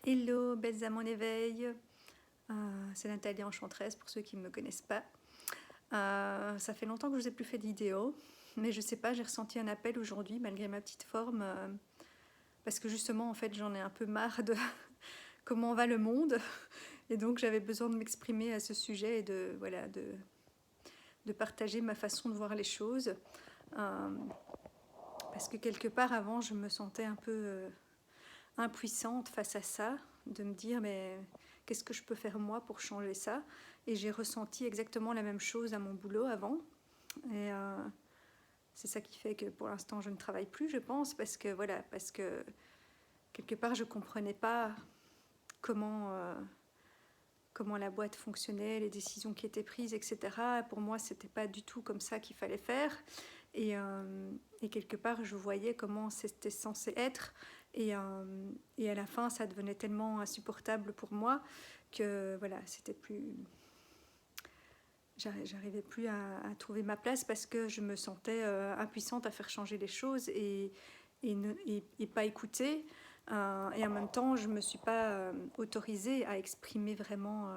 Hello, belles âmes en éveil. C'est Nathalie Enchanteresse pour ceux qui ne me connaissent pas. Ça fait longtemps que je vous ai plus fait de vidéo, mais je sais pas, j'ai ressenti un appel aujourd'hui malgré ma petite forme, parce que justement en fait j'en ai un peu marre de comment va le monde, et donc j'avais besoin de m'exprimer à ce sujet et de voilà de partager ma façon de voir les choses, euh, parce que quelque part avant je me sentais un peu impuissante face à ça, de me dire mais qu'est-ce que je peux faire moi pour changer ça. Et j'ai ressenti exactement la même chose à mon boulot avant. Et c'est ça qui fait que pour l'instant je ne travaille plus, je pense, parce que voilà, parce que quelque part je comprenais pas comment comment la boîte fonctionnait, les décisions qui étaient prises, etc. Pour moi, c'était pas du tout comme ça qu'il fallait faire. Et quelque part, je voyais comment c'était censé être. Et à la fin, ça devenait tellement insupportable pour moi que voilà, c'était plus. J'arrivais plus à trouver ma place parce que je me sentais impuissante à faire changer les choses et pas écouter. Et en même temps, je ne me suis pas autorisée à exprimer vraiment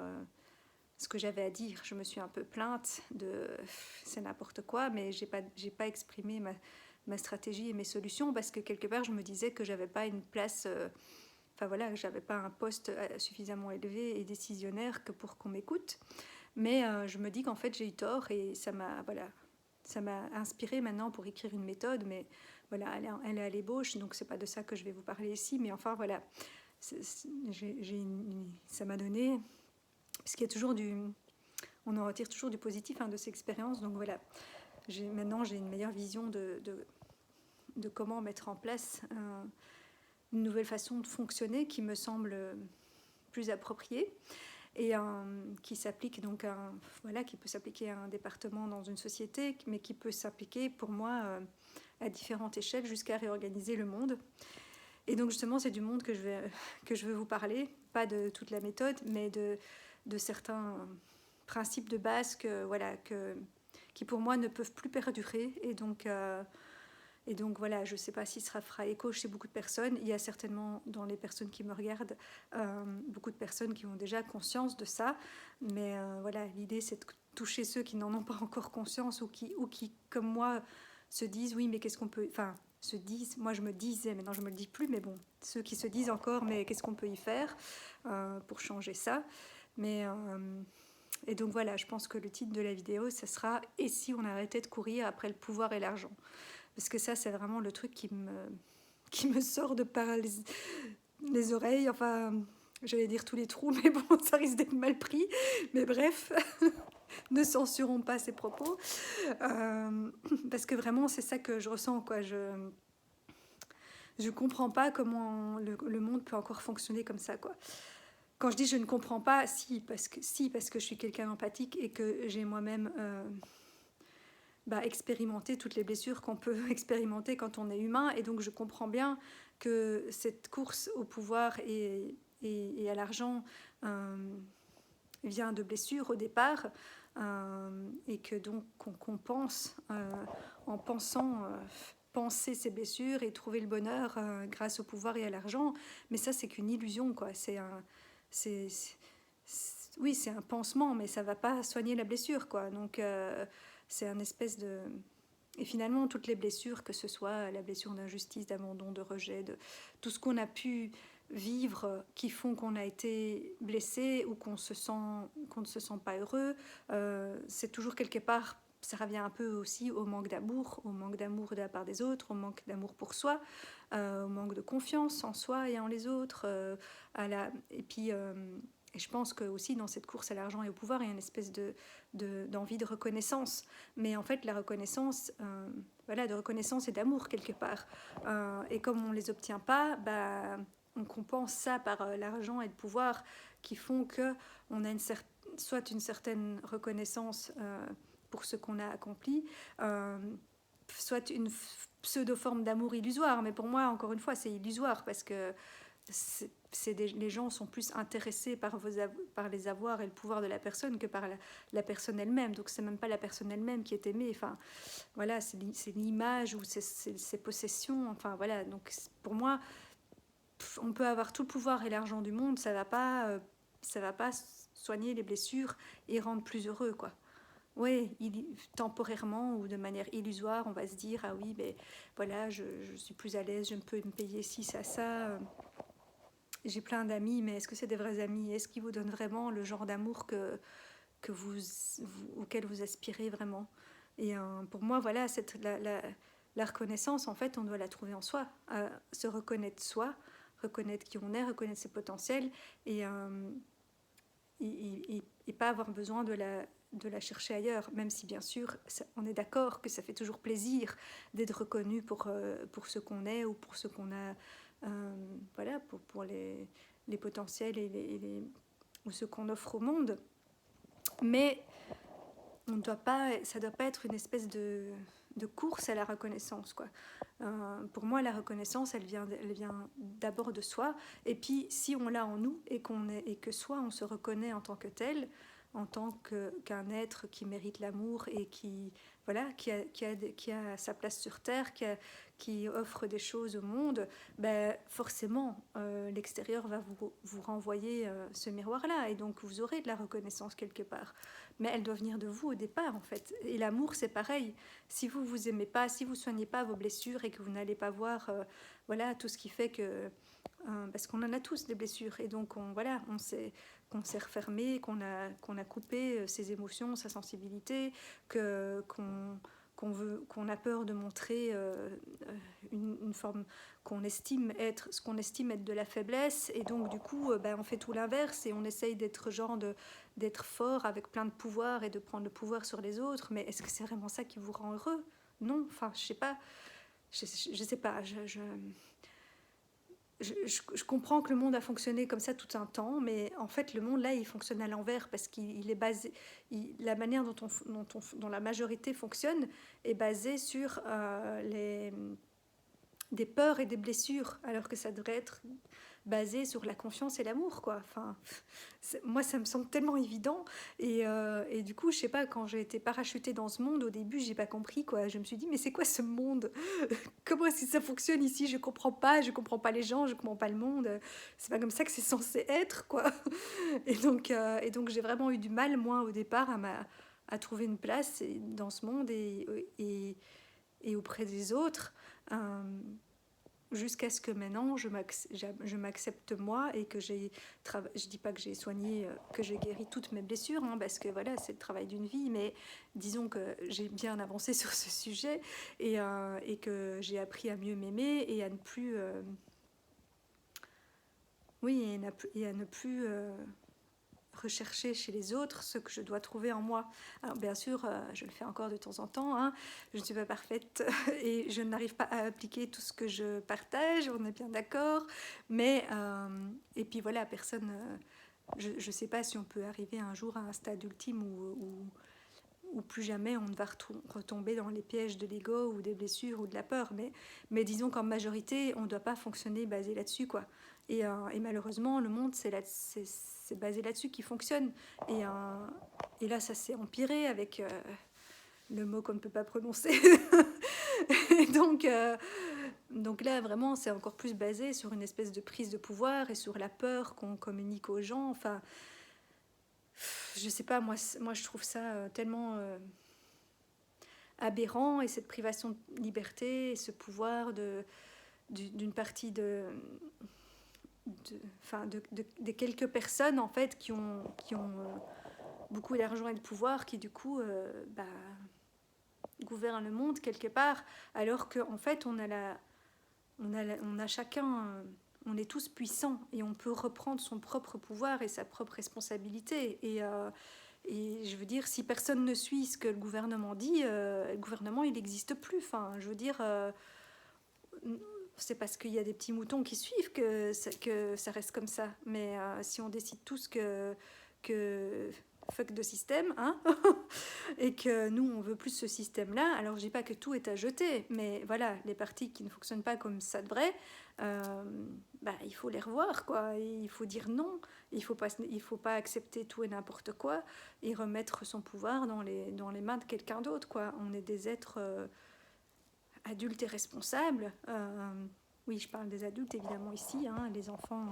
ce que j'avais à dire. Je me suis un peu plainte de c'est n'importe quoi, mais j'ai pas exprimé ma stratégie et mes solutions parce que quelque part, je me disais que j'avais pas une place. Enfin voilà, que j'avais pas un poste suffisamment élevé et décisionnaire que pour qu'on m'écoute. Mais je me dis qu'en fait j'ai eu tort et ça m'a inspiré maintenant pour écrire une méthode. Mais voilà, elle est à l'ébauche, donc c'est pas de ça que je vais vous parler ici. Mais enfin voilà, ça m'a donné, parce qu'il y a toujours on en retire toujours du positif de ces expériences. Donc voilà, maintenant j'ai une meilleure vision de comment mettre en place une nouvelle façon de fonctionner qui me semble plus appropriée et qui s'applique donc voilà, qui peut s'appliquer à un département dans une société, mais qui peut s'appliquer pour moi à différentes échelles jusqu'à réorganiser le monde. Et donc justement, c'est du monde que je veux vous parler, pas de toute la méthode, mais de certains principes de base voilà, qui pour moi ne peuvent plus perdurer. Et donc voilà, je ne sais pas si ça fera écho chez beaucoup de personnes. Il y a certainement dans les personnes qui me regardent beaucoup de personnes qui ont déjà conscience de ça. Mais voilà, l'idée c'est de toucher ceux qui n'en ont pas encore conscience ou qui, comme moi, se disent oui, mais qu'est-ce qu'on peut. Enfin, se disent, moi je me disais, maintenant je me le dis plus, mais bon, ceux qui se disent encore, mais qu'est-ce qu'on peut y faire pour changer ça. Mais. Et donc voilà, je pense que le titre de la vidéo, ce sera Et si on arrêtait de courir après le pouvoir et l'argent. Parce que ça, c'est vraiment le truc qui me sort de par les oreilles. Enfin, j'allais dire tous les trous, mais bon, ça risque d'être mal pris. Mais bref, ne censurons pas ces propos. Parce que vraiment, c'est ça que je ressens, quoi. Je comprends pas comment le monde peut encore fonctionner comme ça, quoi. Quand je dis je ne comprends pas, si, parce que je suis quelqu'un d'empathique et que j'ai moi-même expérimenter toutes les blessures qu'on peut expérimenter quand on est humain. Et donc je comprends bien que cette course au pouvoir et à l'argent vient de blessures au départ, et que donc qu'on pense en pensant penser ces blessures et trouver le bonheur grâce au pouvoir et à l'argent. Mais ça, c'est qu'une illusion, quoi. C'est, oui, c'est un pansement, mais ça va pas soigner la blessure, quoi. Donc c'est un espèce de. Et finalement, toutes les blessures, que ce soit la blessure d'injustice, d'abandon, de rejet, de tout ce qu'on a pu vivre qui font qu'on a été blessé ou qu'on ne se sent pas heureux, c'est toujours quelque part, ça revient un peu aussi au manque d'amour de la part des autres, au manque d'amour pour soi, au manque de confiance en soi et en les autres, et puis et je pense que aussi dans cette course à l'argent et au pouvoir, il y a une espèce d'envie de reconnaissance. Mais en fait, la reconnaissance, voilà, de reconnaissance et d'amour quelque part. Et comme on ne les obtient pas, on compense ça par l'argent et le pouvoir qui font qu'on a soit une certaine reconnaissance pour ce qu'on a accompli, soit une pseudo-forme d'amour illusoire. Mais pour moi, encore une fois, c'est illusoire parce que les gens sont plus intéressés par les avoirs et le pouvoir de la personne que par la personne elle-même. Donc c'est même pas la personne elle-même qui est aimée. Enfin, voilà, c'est l'image ou ses possessions. Enfin voilà. Donc pour moi, on peut avoir tout le pouvoir et l'argent du monde, ça va pas soigner les blessures et rendre plus heureux, quoi. Oui, temporairement ou de manière illusoire, on va se dire, ah oui, ben voilà, je suis plus à l'aise, je peux me payer ci, ça. J'ai plein d'amis, mais est-ce que c'est des vrais amis? Est-ce qu'ils vous donnent vraiment le genre d'amour auquel vous aspirez vraiment? Et pour moi, voilà, la reconnaissance, en fait, on doit la trouver en soi. Se reconnaître soi, reconnaître qui on est, reconnaître ses potentiels et, pas avoir besoin de la chercher ailleurs, même si bien sûr on est d'accord que ça fait toujours plaisir d'être reconnu pour ce qu'on est ou pour ce qu'on a, voilà, pour les potentiels ou ce qu'on offre au monde. Mais ça ne doit pas être une espèce de course à la reconnaissance, quoi. Pour moi, la reconnaissance, elle vient d'abord de soi. Et puis, si on l'a en nous et que soit on se reconnaît en tant que tel, en tant qu'un être qui mérite l'amour et qui a sa place sur Terre, qui offre des choses au monde, ben forcément, l'extérieur va vous renvoyer ce miroir-là. Et donc, vous aurez de la reconnaissance quelque part. Mais elle doit venir de vous au départ, en fait. Et l'amour, c'est pareil. Si vous vous aimez pas, si vous soignez pas vos blessures et que vous n'allez pas voir voilà, tout ce qui fait que... parce qu'on en a tous des blessures. Et donc, qu'on s'est refermé, qu'on a coupé ses émotions, sa sensibilité, qu'on a peur de montrer une forme ce qu'on estime être de la faiblesse, et donc du coup on fait tout l'inverse et on essaye d'être fort avec plein de pouvoir et de prendre le pouvoir sur les autres. Mais est-ce que c'est vraiment ça qui vous rend heureux? Non, enfin je sais pas, je sais pas, je comprends que le monde a fonctionné comme ça tout un temps, mais en fait, le monde, là, il fonctionne à l'envers parce qu'il est basé... la manière dont la majorité fonctionne est basée sur des peurs et des blessures, alors que ça devrait être basé sur la confiance et l'amour, quoi. Enfin, moi, ça me semble tellement évident. Et du coup, je sais pas, quand j'ai été parachutée dans ce monde, au début, j'ai pas compris, quoi. Je me suis dit, mais c'est quoi ce monde? Comment est-ce que ça fonctionne ici? Je comprends pas les gens, je comprends pas le monde. C'est pas comme ça que c'est censé être, quoi. Et donc j'ai vraiment eu du mal, moi, au départ, à trouver une place dans ce monde et auprès des autres. Jusqu'à ce que maintenant je m'accepte moi et que je dis pas que j'ai soigné, que j'ai guéri toutes mes blessures, hein, parce que voilà, c'est le travail d'une vie, mais disons que j'ai bien avancé sur ce sujet et que j'ai appris à mieux m'aimer et à ne plus oui, et à ne plus rechercher chez les autres ce que je dois trouver en moi. Alors bien sûr, je le fais encore de temps en temps, hein. Je ne suis pas parfaite et je n'arrive pas à appliquer tout ce que je partage, on est bien d'accord, mais et puis voilà, personne... je ne sais pas si on peut arriver un jour à un stade ultime où plus jamais on ne va retomber dans les pièges de l'ego ou des blessures ou de la peur, mais disons qu'en majorité, on ne doit pas fonctionner basé là-dessus, quoi. Et malheureusement, le monde, c'est basé là-dessus qui fonctionne. Et là, ça s'est empiré avec le mot qu'on ne peut pas prononcer. Et donc là, vraiment, c'est encore plus basé sur une espèce de prise de pouvoir et sur la peur qu'on communique aux gens. Enfin, je sais pas, moi je trouve ça tellement aberrant, et cette privation de liberté et ce pouvoir d'une partie de quelques personnes en fait qui ont beaucoup d'argent et de pouvoir, qui du coup gouvernent le monde quelque part, alors qu'en fait on a chacun, on est tous puissants et on peut reprendre son propre pouvoir et sa propre responsabilité. Et je veux dire, si personne ne suit ce que le gouvernement dit, le gouvernement il n'existe plus. Enfin, je veux dire, c'est parce qu'il y a des petits moutons qui suivent que ça reste comme ça. Mais si on décide tous que fuck de système, hein, et que nous on veut plus ce système-là, alors je dis pas que tout est à jeter, mais voilà, les partis qui ne fonctionnent pas comme ça devrait, il faut les revoir, quoi. Il faut dire non, il faut pas accepter tout et n'importe quoi et remettre son pouvoir dans les mains de quelqu'un d'autre, quoi. On est des êtres adultes et responsables. oui, je parle des adultes évidemment ici, hein, les enfants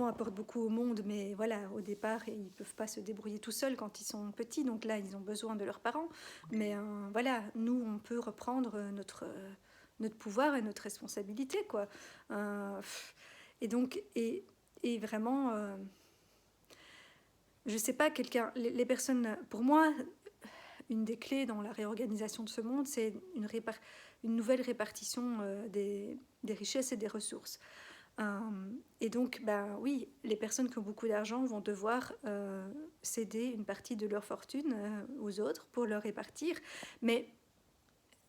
apportent beaucoup au monde, mais voilà, au départ, ils ne peuvent pas se débrouiller tout seuls quand ils sont petits, donc là, ils ont besoin de leurs parents. Mais voilà, nous, on peut reprendre notre pouvoir et notre responsabilité, quoi. Euh, et donc, et vraiment, je sais pas, les personnes, pour moi, une des clés dans la réorganisation de ce monde, c'est une nouvelle répartition des richesses et des ressources. Et donc, ben oui, les personnes qui ont beaucoup d'argent vont devoir céder une partie de leur fortune aux autres pour leur répartir. Mais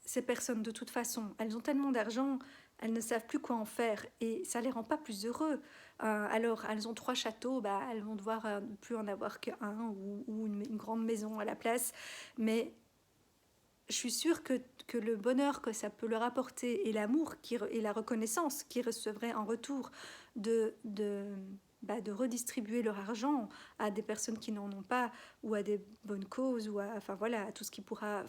ces personnes, de toute façon, elles ont tellement d'argent, elles ne savent plus quoi en faire et ça ne les rend pas plus heureux. Alors, elles ont 3 châteaux, bah, elles vont devoir ne plus en avoir qu'un ou une grande maison à la place. Mais je suis sûre que le bonheur que ça peut leur apporter et l'amour et la reconnaissance qu'ils recevraient en retour de redistribuer leur argent à des personnes qui n'en ont pas ou à des bonnes causes ou enfin voilà, à tout ce qui pourra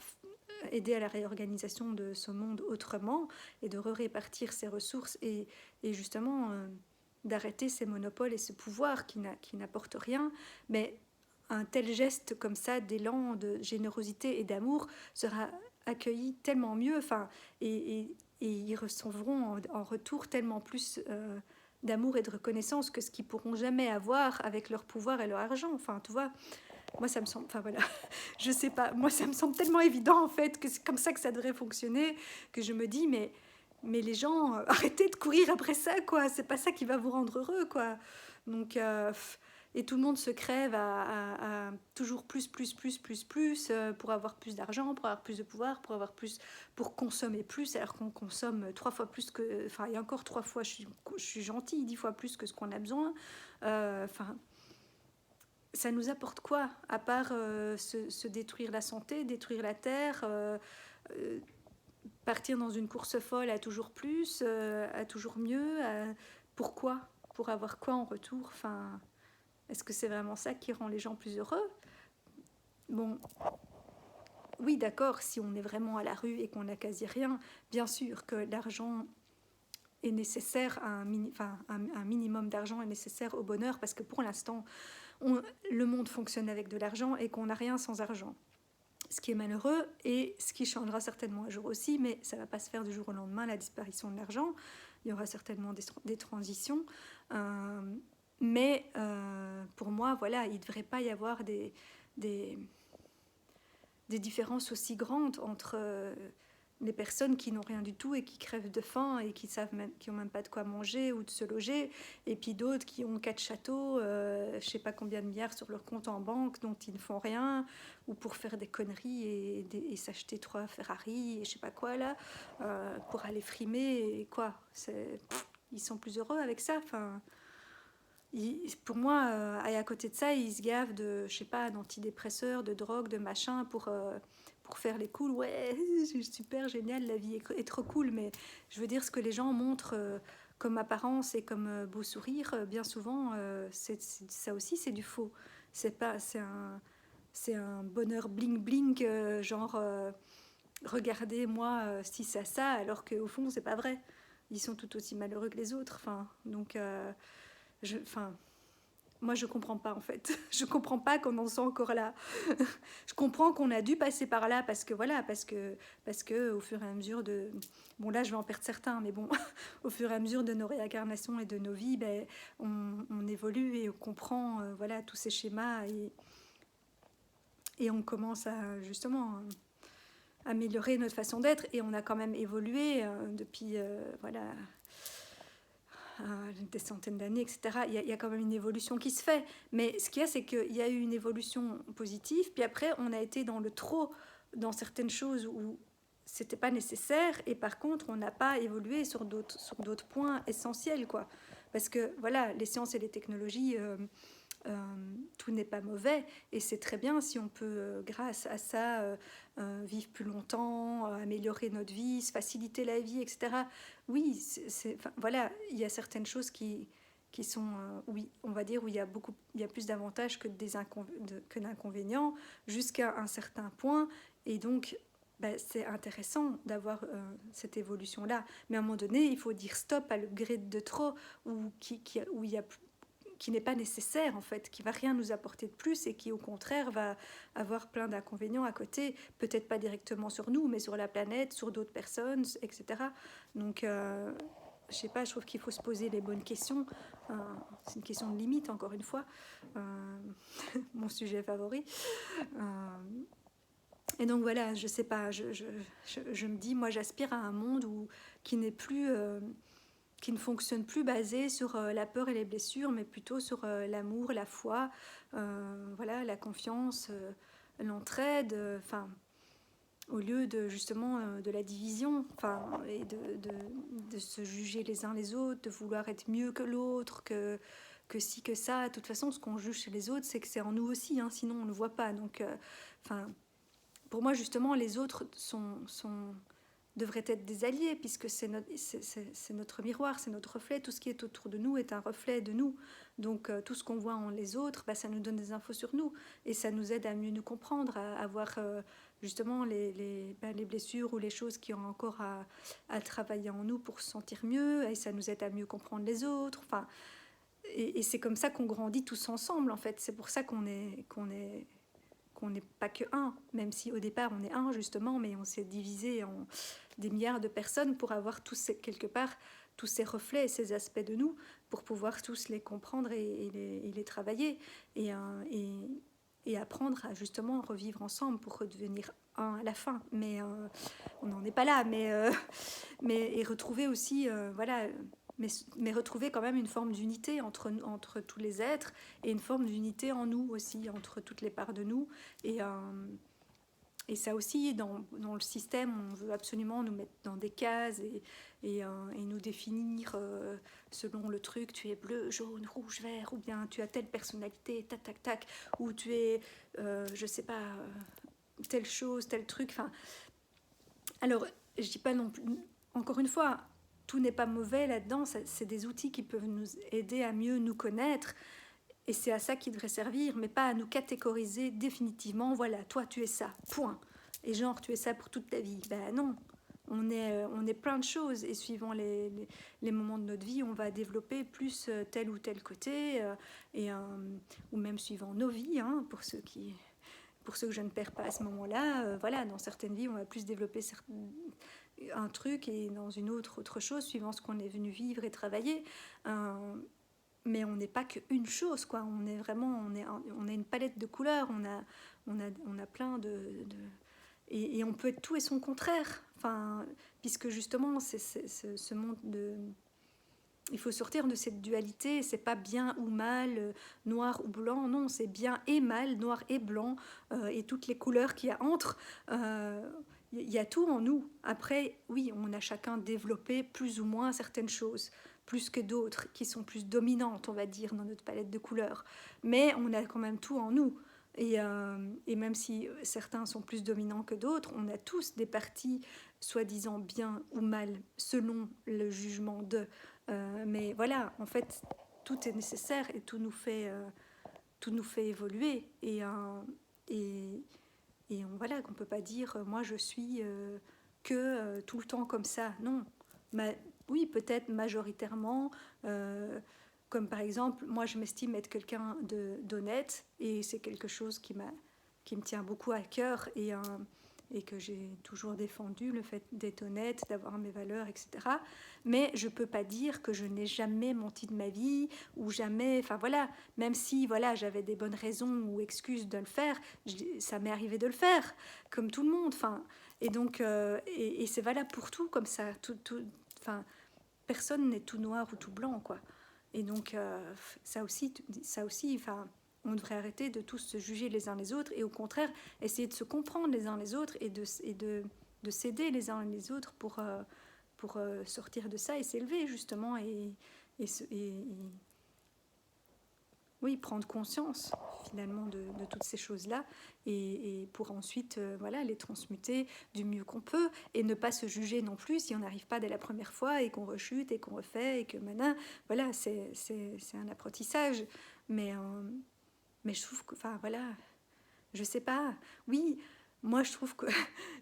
aider à la réorganisation de ce monde autrement et de répartir ses ressources et justement d'arrêter ces monopoles et ce pouvoir qui n'apporte rien. Mais un tel geste comme ça d'élan, de générosité et d'amour sera accueilli tellement mieux, enfin, et ils recevront en retour tellement plus d'amour et de reconnaissance que ce qu'ils pourront jamais avoir avec leur pouvoir et leur argent. Enfin, tu vois, moi ça me semble, enfin voilà, je sais pas, moi ça me semble tellement évident en fait que c'est comme ça que ça devrait fonctionner que je me dis mais les gens arrêtez de courir après ça quoi, c'est pas ça qui va vous rendre heureux quoi. Donc et tout le monde se crève à toujours plus pour avoir plus d'argent, pour avoir plus de pouvoir, pour consommer plus, alors qu'on consomme 3 fois plus que, enfin, et encore 3 fois, je suis gentille, 10 fois plus que ce qu'on a besoin. Enfin, ça nous apporte quoi à part se détruire la santé, détruire la terre, partir dans une course folle à toujours plus, à toujours mieux. Pourquoi? Pour avoir quoi en retour? Enfin, est-ce que c'est vraiment ça qui rend les gens plus heureux? Bon, oui, d'accord, si on est vraiment à la rue et qu'on n'a quasi rien, bien sûr que l'argent est nécessaire, un minimum d'argent est nécessaire au bonheur, parce que pour l'instant, le monde fonctionne avec de l'argent et qu'on n'a rien sans argent. Ce qui est malheureux et ce qui changera certainement un jour aussi, mais ça ne va pas se faire du jour au lendemain, la disparition de l'argent. Il y aura certainement des transitions. Mais pour moi, voilà, il ne devrait pas y avoir des différences aussi grandes entre les personnes qui n'ont rien du tout et qui crèvent de faim et qui n'ont même pas de quoi manger ou de se loger, et puis d'autres qui ont 4 châteaux, je ne sais pas combien de milliards sur leur compte en banque dont ils ne font rien, ou pour faire des conneries et s'acheter 3 Ferrari et je ne sais pas quoi là, pour aller frimer et quoi. Ils sont plus heureux avec ça. Enfin, pour moi, et à côté de ça, ils se gavent de, je sais pas, d'antidépresseurs, de drogue, de machin pour faire les cools. Ouais, c'est super génial, la vie est trop cool. Mais je veux dire, ce que les gens montrent comme apparence et comme beau sourire, bien souvent, ça aussi, c'est du faux. C'est un bonheur bling bling, genre regardez moi si ça, alors qu'au fond, c'est pas vrai. Ils sont tout aussi malheureux que les autres. Enfin, donc. Enfin, moi je comprends pas en fait. Je comprends pas qu'on en soit encore là. Je comprends qu'on a dû passer par là parce que voilà, parce que au fur et à mesure de, bon là je vais en perdre certains, mais bon, au fur et à mesure de nos réincarnations et de nos vies, ben, on évolue et on comprend voilà tous ces schémas et on commence à justement améliorer notre façon d'être et on a quand même évolué depuis voilà des centaines d'années, etc. Il y a quand même une évolution qui se fait. Mais ce qu'il y a, c'est qu'il y a eu une évolution positive, puis après, on a été dans le trop, dans certaines choses où c'était pas nécessaire, et par contre, on n'a pas évolué sur d'autres points essentiels, quoi. Parce que, voilà, les sciences et les technologies, tout n'est pas mauvais, et c'est très bien si on peut, grâce à ça, vivre plus longtemps, améliorer notre vie, se faciliter la vie, etc. Oui, enfin, voilà, il y a certaines choses qui sont, oui, on va dire, où il y a plus d'avantages que d'inconvénients, jusqu'à un certain point, et donc, c'est intéressant d'avoir cette évolution-là. Mais à un moment donné, il faut dire stop à le grid de trop, où il y a qui n'est pas nécessaire en fait, qui va rien nous apporter de plus et qui au contraire va avoir plein d'inconvénients à côté, peut-être pas directement sur nous, mais sur la planète, sur d'autres personnes, etc. Donc, je sais pas, je trouve qu'il faut se poser les bonnes questions. C'est une question de limite, encore une fois. Mon sujet favori. Et donc voilà, je sais pas, je me dis, moi j'aspire à un monde qui n'est plus... qui ne fonctionne plus basé sur la peur et les blessures, mais plutôt sur l'amour, la foi, voilà, la confiance, l'entraide, enfin, au lieu de justement de la division, enfin, et de se juger les uns les autres, de vouloir être mieux que l'autre, que ci, que ça. De toute façon, ce qu'on juge chez les autres, c'est que c'est en nous aussi, hein, sinon on ne le voit pas. Donc, enfin, pour moi, justement, les autres devraient être des alliés, puisque c'est notre miroir, c'est notre reflet. Tout ce qui est autour de nous est un reflet de nous. Donc tout ce qu'on voit en les autres, ça nous donne des infos sur nous. Et ça nous aide à mieux nous comprendre, à voir justement les blessures ou les choses qui ont encore à travailler en nous pour se sentir mieux. Et ça nous aide à mieux comprendre les autres. Enfin, et c'est comme ça qu'on grandit tous ensemble, en fait. C'est pour ça qu'on n'est pas que un, même si au départ on est un justement, mais on s'est divisé en des milliards de personnes pour avoir quelque part tous ces reflets et ces aspects de nous, pour pouvoir tous les comprendre et les travailler et apprendre à justement revivre ensemble pour redevenir un à la fin. Mais on n'en est pas là, mais et retrouver aussi, voilà, mais retrouver quand même une forme d'unité entre tous les êtres et une forme d'unité en nous aussi, entre toutes les parts de nous. Et ça aussi, dans le système, on veut absolument nous mettre dans des cases et nous définir selon le truc, tu es bleu, jaune, rouge, vert, ou bien tu as telle personnalité, tac, tac, tac, ou tu es, je sais pas, telle chose, tel truc. Enfin, alors, je dis pas non plus, encore une fois, tout n'est pas mauvais là-dedans, c'est des outils qui peuvent nous aider à mieux nous connaître. Et c'est à ça qu'il devrait servir, mais pas à nous catégoriser définitivement. Voilà, toi tu es ça, point. Et genre tu es ça pour toute ta vie. Ben non, on est plein de choses. Et suivant les moments de notre vie, on va développer plus tel ou tel côté, ou même suivant nos vies, hein, pour ceux que je ne perds pas à ce moment-là. Voilà, dans certaines vies, on va plus développer un truc et dans une autre chose, suivant ce qu'on est venu vivre et travailler. Mais on n'est pas qu'une chose, quoi. On est vraiment, on a une palette de couleurs, on a plein et on peut être tout et son contraire. Enfin, puisque justement, c'est ce monde il faut sortir de cette dualité. C'est pas bien ou mal, noir ou blanc. Non, c'est bien et mal, noir et blanc, et toutes les couleurs qu'il y a entre. Il y a tout en nous. Après, oui, on a chacun développé plus ou moins certaines choses, plus que d'autres, qui sont plus dominantes, on va dire, dans notre palette de couleurs. Mais on a quand même tout en nous. Et même si certains sont plus dominants que d'autres, on a tous des parties soi-disant bien ou mal, selon le jugement de. Mais voilà, en fait, tout est nécessaire et tout nous fait évoluer. Et voilà, qu'on ne peut pas dire, moi je suis que tout le temps comme ça. Non, oui, peut-être majoritairement, comme par exemple, moi je m'estime être quelqu'un d'honnête, et c'est quelque chose qui me tient beaucoup à cœur, et que j'ai toujours défendu, le fait d'être honnête, d'avoir mes valeurs, etc. Mais je ne peux pas dire que je n'ai jamais menti de ma vie, ou jamais, enfin voilà, même si voilà, j'avais des bonnes raisons ou excuses de le faire, ça m'est arrivé de le faire, comme tout le monde. Enfin, et donc, et c'est valable pour tout, comme ça. Enfin, personne n'est tout noir ou tout blanc, quoi. Et donc, ça aussi, enfin, on devrait arrêter de tous se juger les uns les autres, et au contraire, essayer de se comprendre les uns les autres, et de s'aider les uns les autres pour sortir de ça et s'élever, justement, et oui, prendre conscience finalement de toutes ces choses-là, et pour ensuite voilà, les transmuter du mieux qu'on peut, et ne pas se juger non plus si on n'arrive pas dès la première fois et qu'on rechute et qu'on refait et que maintenant, voilà, c'est un apprentissage. Mais je trouve que, enfin voilà, je sais pas, oui, moi, je trouve que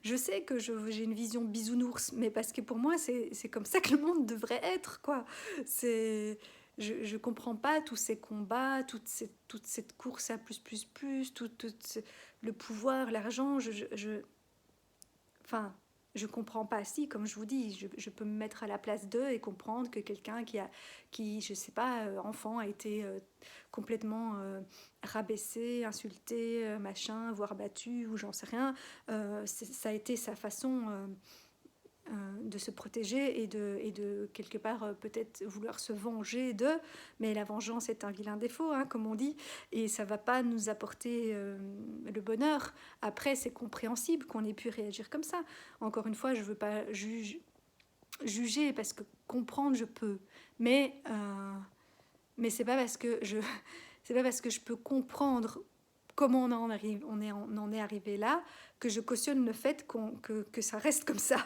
je sais que j'ai une vision bisounours, mais parce que pour moi, c'est comme ça que le monde devrait être, quoi. C'est, je comprends pas tous ces combats, toute cette course à plus, le pouvoir, l'argent. Enfin, je comprends pas. Si, comme je vous dis, je peux me mettre à la place d'eux et comprendre que quelqu'un qui, je sais pas, enfant, a été complètement rabaissé, insulté, machin, voire battu, ou j'en sais rien. Ça a été sa façon de se protéger et de quelque part peut-être vouloir se venger d'eux, mais la vengeance est un vilain défaut, hein, comme on dit, et ça va pas nous apporter le bonheur. Après, c'est compréhensible qu'on ait pu réagir comme ça. Encore une fois, je veux pas juger parce que comprendre je peux, mais c'est pas parce que je c'est pas parce que je peux comprendre comment on en est arrivé là que je cautionne le fait que ça reste comme ça.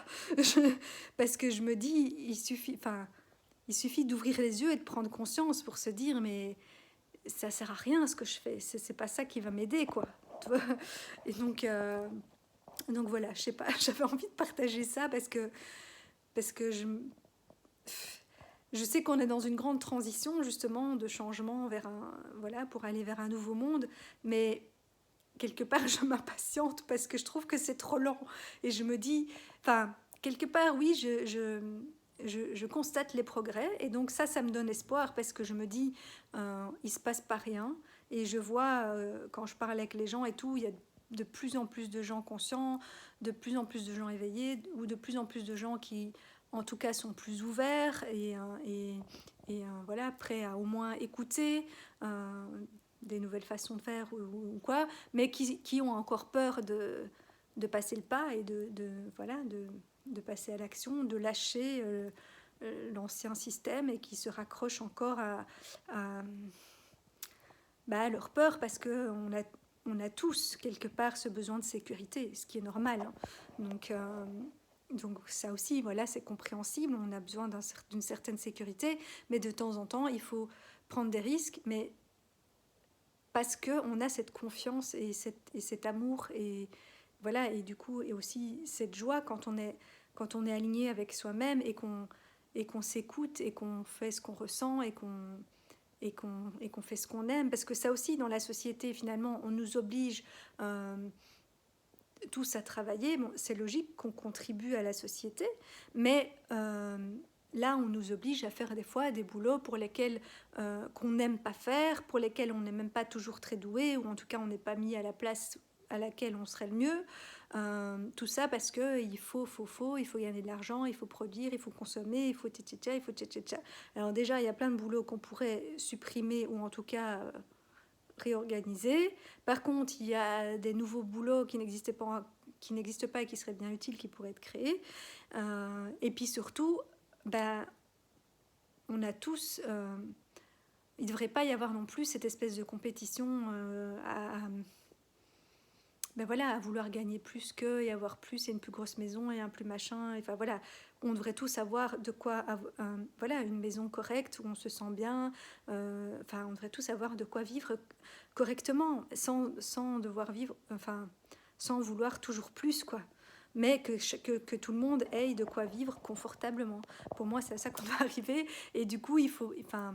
Parce que je me dis, il suffit d'ouvrir les yeux et de prendre conscience pour se dire, mais ça sert à rien ce que je fais, c'est pas ça qui va m'aider, quoi. Et donc voilà, je sais pas, j'avais envie de partager ça parce que je sais qu'on est dans une grande transition justement de changement vers voilà, pour aller vers un nouveau monde, mais quelque part je m'impatiente parce que je trouve que c'est trop lent et je me dis, enfin quelque part oui, je constate les progrès et donc ça me donne espoir parce que je me dis il se passe pas rien et je vois quand je parle avec les gens et tout, il y a de plus en plus de gens conscients, de plus en plus de gens éveillés ou de plus en plus de gens qui en tout cas sont plus ouverts voilà, prêts à au moins écouter des nouvelles façons de faire ou quoi, mais qui ont encore peur de passer le pas et voilà, de passer à l'action, de lâcher l'ancien système et qui se raccrochent encore à leur peur parce on a tous quelque part ce besoin de sécurité, ce qui est normal, hein. Donc ça aussi, voilà, c'est compréhensible, on a besoin d'une certaine sécurité, mais de temps en temps, il faut prendre des risques, mais parce qu'on a cette confiance et cet amour et voilà, et du coup et aussi cette joie quand on est aligné avec soi-même et qu'on s'écoute et qu'on fait ce qu'on ressent et qu'on fait ce qu'on aime, parce que ça aussi dans la société finalement on nous oblige tous à travailler. Bon, c'est logique qu'on contribue à la société, mais là, on nous oblige à faire des fois des boulots pour lesquels qu'on n'aime pas faire, pour lesquels on n'est même pas toujours très doué, ou en tout cas, on n'est pas mis à la place à laquelle on serait le mieux. Tout ça parce que il faut gagner de l'argent, il faut produire, il faut consommer, il faut tchatcha, il faut tchatcha. Alors déjà, il y a plein de boulots qu'on pourrait supprimer ou en tout cas réorganiser. Par contre, il y a des nouveaux boulots qui n'existent pas et qui seraient bien utiles, qui pourraient être créés. Et puis surtout, ben, on a tous... il ne devrait pas y avoir non plus cette espèce de compétition ben voilà, à vouloir gagner plus qu'eux et avoir plus et une plus grosse maison et un plus machin. Enfin voilà, on devrait tous avoir de quoi voilà, une maison correcte où on se sent bien. Enfin, on devrait tous avoir de quoi vivre correctement sans devoir vivre, enfin, sans vouloir toujours plus, quoi. Mais que tout le monde ait de quoi vivre confortablement. Pour moi, c'est à ça qu'on doit arriver. Et du coup, il faut... Enfin,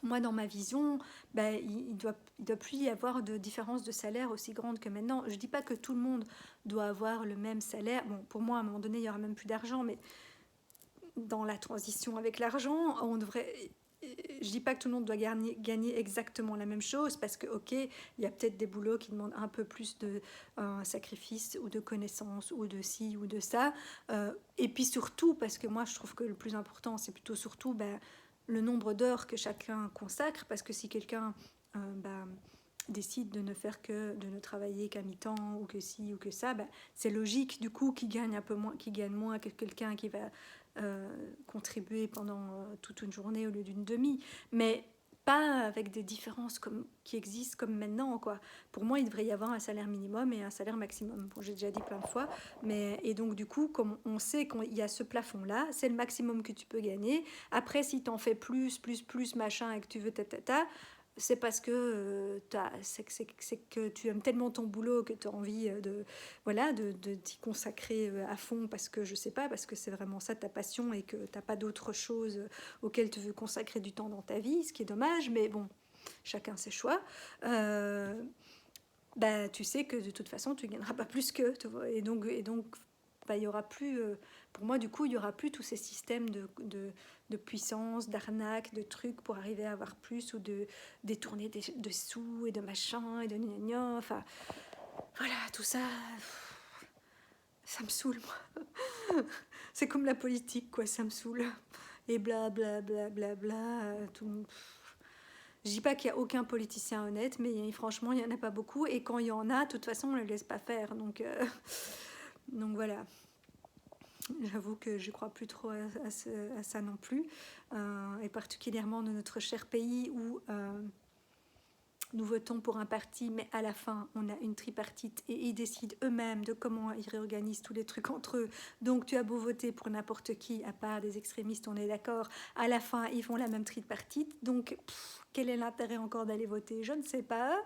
moi, dans ma vision, ben, il doit plus y avoir de différence de salaire aussi grande que maintenant. Je ne dis pas que tout le monde doit avoir le même salaire. Bon, pour moi, à un moment donné, il n'y aura même plus d'argent, mais dans la transition avec l'argent, on devrait... Je dis pas que tout le monde doit gagner exactement la même chose parce que, ok, il y a peut-être des boulots qui demandent un peu plus de sacrifice ou de connaissances ou de ci ou de ça. Et puis surtout, parce que moi je trouve que le plus important, c'est plutôt surtout le nombre d'heures que chacun consacre, parce que si quelqu'un décide de ne faire que de ne travailler qu'à mi-temps ou que ci ou que ça, c'est logique du coup qu'il gagne un peu moins, qu'il gagne moins que quelqu'un qui va contribuer pendant toute une journée au lieu d'une demi, mais pas avec des différences qui existent comme maintenant, quoi. Pour moi, il devrait y avoir un salaire minimum et un salaire maximum. Bon, j'ai déjà dit plein de fois, et donc du coup, comme on sait qu'il y a ce plafond-là, c'est le maximum que tu peux gagner. Après, si tu en fais plus, machin, et que tu veux c'est parce que, c'est que tu aimes tellement ton boulot que tu as envie voilà, de t'y consacrer à fond parce que, je sais pas, parce que c'est vraiment ça ta passion et que tu n'as pas d'autre chose auquel tu veux consacrer du temps dans ta vie, ce qui est dommage, mais bon, chacun ses choix. Bah, tu sais que de toute façon, tu ne gagneras pas plus que, tu vois, et donc bah, il y aura plus, pour moi, du coup, il y aura plus tous ces systèmes de puissance, d'arnaque, de trucs pour arriver à avoir plus ou de détourner de sous et de machin et de gna gna gna. Enfin, voilà, tout ça, ça me saoule, moi. C'est comme la politique, quoi, ça me saoule. Et bla bla bla bla bla, tout. Je dis pas qu'il y a aucun politicien honnête, mais franchement, il y en a pas beaucoup. Et quand il y en a, de toute façon, on ne le laisse pas faire. Donc voilà. J'avoue que je ne crois plus trop à ça non plus. Et particulièrement dans notre cher pays où nous votons pour un parti, mais à la fin, on a une tripartite et ils décident eux-mêmes de comment ils réorganisent tous les trucs entre eux. Donc, tu as beau voter pour n'importe qui, à part des extrémistes, on est d'accord. À la fin, ils font la même tripartite. Donc, quel est l'intérêt encore d'aller voter? Je ne sais pas.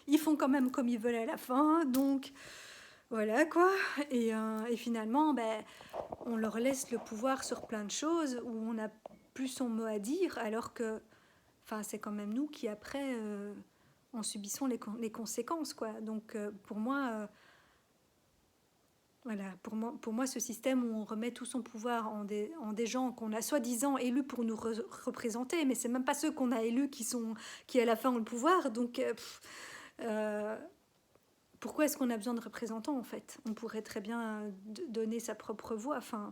Ils font quand même comme ils veulent à la fin. Donc, voilà quoi. Et finalement, ben, on leur laisse le pouvoir sur plein de choses où on n'a plus son mot à dire, alors que enfin, c'est quand même nous qui, après, en subissons les conséquences, quoi. Donc, pour moi, voilà, pour moi, ce système où on remet tout son pouvoir en des gens qu'on a soi-disant élus pour nous représenter, mais c'est même pas ceux qu'on a élus qui à la fin ont le pouvoir. Donc, euh, pourquoi est-ce qu'on a besoin de représentants, en fait? On pourrait très bien donner sa propre voix. Enfin,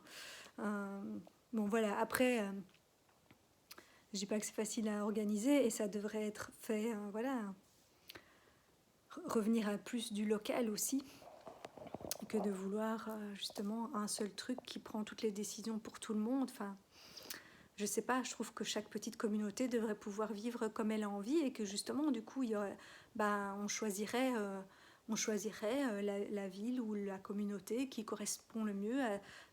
bon, voilà, après... je dis pas que c'est facile à organiser et ça devrait être fait, voilà, revenir à plus du local aussi, que de vouloir justement un seul truc qui prend toutes les décisions pour tout le monde. Enfin, je sais pas, je trouve que chaque petite communauté devrait pouvoir vivre comme elle a envie et que justement, du coup, on choisirait, la ville ou la communauté qui correspond le mieux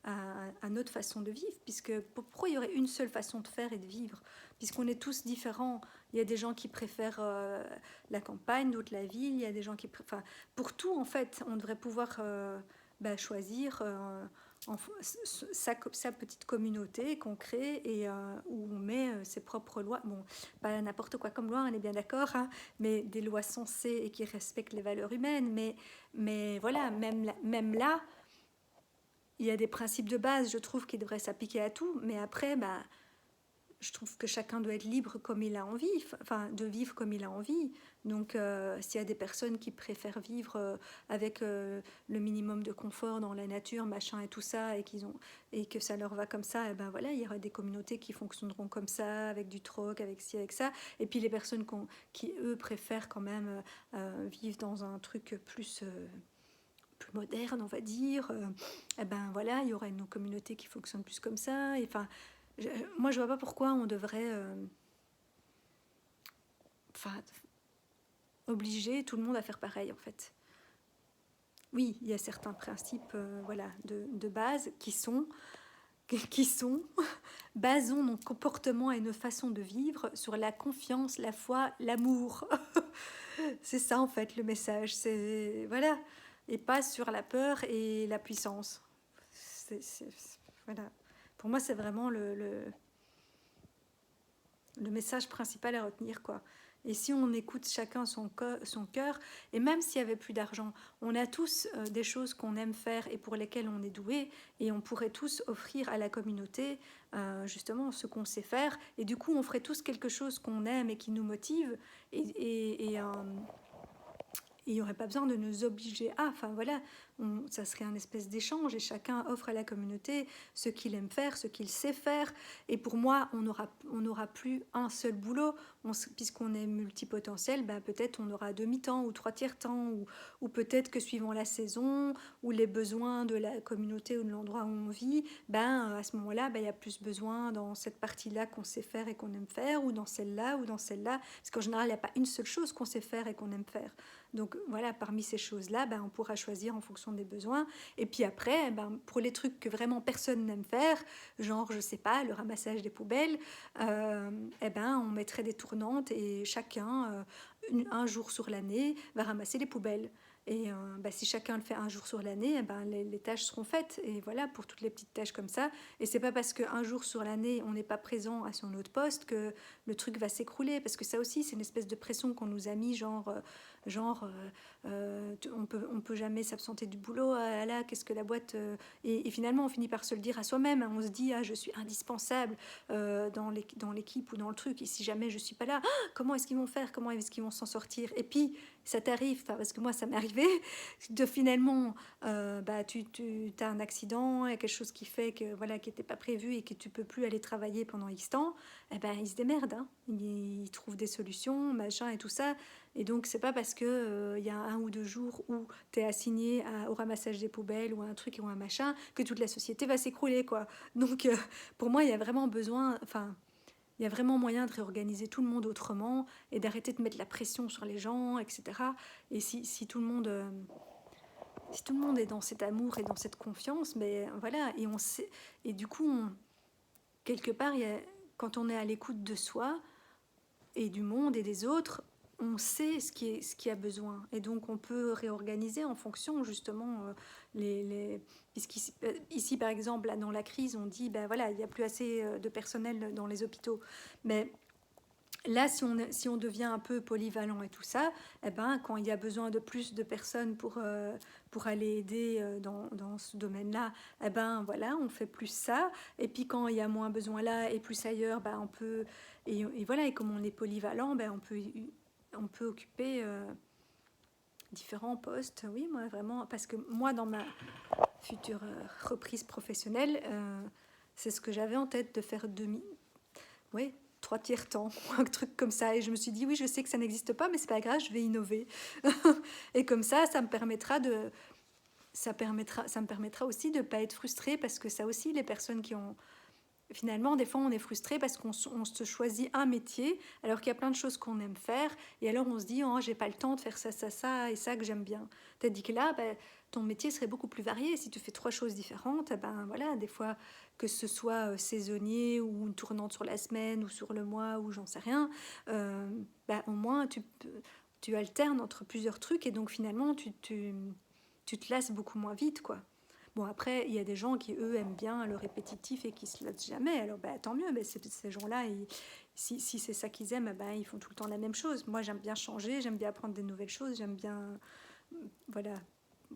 à notre façon de vivre. Puisque pourquoi il y aurait une seule façon de faire et de vivre? Puisqu'on est tous différents. Il y a des gens qui préfèrent la campagne, d'autres la ville. Il y a des gens qui préfèrent... Enfin, pour tout, en fait, on devrait pouvoir choisir... sa petite communauté qu'on crée et où on met ses propres lois. Bon, pas n'importe quoi comme loi, on est bien d'accord, hein, mais des lois sensées et qui respectent les valeurs humaines. Mais voilà, même là, il y a des principes de base, je trouve, qui devraient s'appliquer à tout. Mais après, bah, je trouve que chacun doit être libre comme il a envie, enfin de vivre comme il a envie. Donc s'il y a des personnes qui préfèrent vivre avec le minimum de confort dans la nature, machin et tout ça, et que ça leur va comme ça, et ben voilà, il y aura des communautés qui fonctionneront comme ça, avec du troc, avec ci, avec ça. Et puis les personnes qui eux préfèrent quand même vivre dans un truc plus moderne, on va dire, et ben voilà, il y aura une communauté qui fonctionne plus comme ça. Et enfin, moi, je vois pas pourquoi on devrait obliger tout le monde à faire pareil, en fait. Oui, il y a certains principes voilà, de base qui sont basons nos comportements et nos façons de vivre sur la confiance, la foi, l'amour. C'est ça, en fait, le message. C'est, voilà. Et pas sur la peur et la puissance. Voilà. Pour moi, c'est vraiment le message principal à retenir, quoi. Et si on écoute chacun son cœur, et même s'il n'y avait plus d'argent, on a tous des choses qu'on aime faire et pour lesquelles on est doué, et on pourrait tous offrir à la communauté justement ce qu'on sait faire, et du coup on ferait tous quelque chose qu'on aime et qui nous motive, et il n'y aurait pas besoin de nous obliger à, enfin voilà, ça serait un espèce d'échange et chacun offre à la communauté ce qu'il aime faire, ce qu'il sait faire. Et pour moi, on n'aura plus un seul boulot, puisqu'on est multipotentiel, ben peut-être on aura demi-temps ou trois tiers temps, ou peut-être que suivant la saison ou les besoins de la communauté ou de l'endroit où on vit, ben à ce moment-là, ben, il y a plus besoin dans cette partie-là qu'on sait faire et qu'on aime faire, ou dans celle-là, ou dans celle-là, parce qu'en général, il n'y a pas une seule chose qu'on sait faire et qu'on aime faire. Donc Donc voilà, parmi ces choses-là, on pourra choisir en fonction des besoins. Et puis après, pour les trucs que vraiment personne n'aime faire, genre, je sais pas, le ramassage des poubelles, on mettrait des tournantes et chacun, un jour sur l'année, va ramasser les poubelles. Et si chacun le fait un jour sur l'année, les tâches seront faites. Et voilà, pour toutes les petites tâches comme ça. Et c'est pas parce qu'un jour sur l'année, on n'est pas présent à son autre poste que le truc va s'écrouler. Parce que ça aussi, c'est une espèce de pression qu'on nous a mis, on peut jamais s'absenter du boulot. Ah là, qu'est-ce que la boîte... et finalement, on finit par se le dire à soi-même. On se dit, je suis indispensable dans l'équipe ou dans le truc. Et si jamais je suis pas là, comment est-ce qu'ils vont faire? Comment est-ce qu'ils vont s'en sortir? Et puis, ça t'arrive, parce que moi ça m'est arrivé, de finalement, tu as un accident, il y a quelque chose qui fait que voilà, qui n'était pas prévu et que tu peux plus aller travailler pendant X temps, ils se démerdent, hein. Ils trouvent des solutions, machin et tout ça. Et donc c'est pas parce que y a 1 ou 2 jours où tu es assigné au ramassage des poubelles ou à un truc ou un machin que toute la société va s'écrouler, quoi. Donc pour moi il y a vraiment besoin, il y a vraiment moyen de réorganiser tout le monde autrement et d'arrêter de mettre la pression sur les gens, etc. Et si tout le monde, si tout le monde est dans cet amour et dans cette confiance, voilà, et on sait, et du coup, quelque part, quand on est à l'écoute de soi et du monde et des autres, on sait ce qui a besoin. Et donc, on peut réorganiser en fonction, justement, ici, par exemple, là, dans la crise, on dit, voilà, il n'y a plus assez de personnel dans les hôpitaux. Mais là, si on devient un peu polyvalent et tout ça, quand il y a besoin de plus de personnes pour aller aider dans ce domaine-là, voilà, on fait plus ça. Et puis quand il y a moins besoin là et plus ailleurs, on peut... Et voilà, et comme on est polyvalent, on peut occuper différents postes. Oui, moi, vraiment, parce que moi, dans ma future reprise professionnelle, c'est ce que j'avais en tête, de faire oui, 3/4 temps, un truc comme ça. Et je me suis dit, oui, je sais que ça n'existe pas, mais c'est pas grave, je vais innover. Et comme ça me permettra aussi de ne pas être frustrée, parce que ça aussi, les personnes qui ont... Finalement, des fois, on est frustré parce qu'on se choisit un métier, alors qu'il y a plein de choses qu'on aime faire, et alors on se dit, oh, j'ai pas le temps de faire ça, ça, ça, et ça que j'aime bien. Tandis que là, ton métier serait beaucoup plus varié. Si tu fais 3 choses différentes, voilà, des fois, que ce soit saisonnier ou une tournante sur la semaine ou sur le mois ou j'en sais rien, au moins tu alternes entre plusieurs trucs, et donc finalement, tu te lasses beaucoup moins vite, quoi. Bon, après, il y a des gens qui, eux, aiment bien le répétitif et qui se lassent jamais. Alors, tant mieux. Mais ces gens-là, si c'est ça qu'ils aiment, ils font tout le temps la même chose. Moi, j'aime bien changer, j'aime bien apprendre des nouvelles choses, j'aime bien, voilà,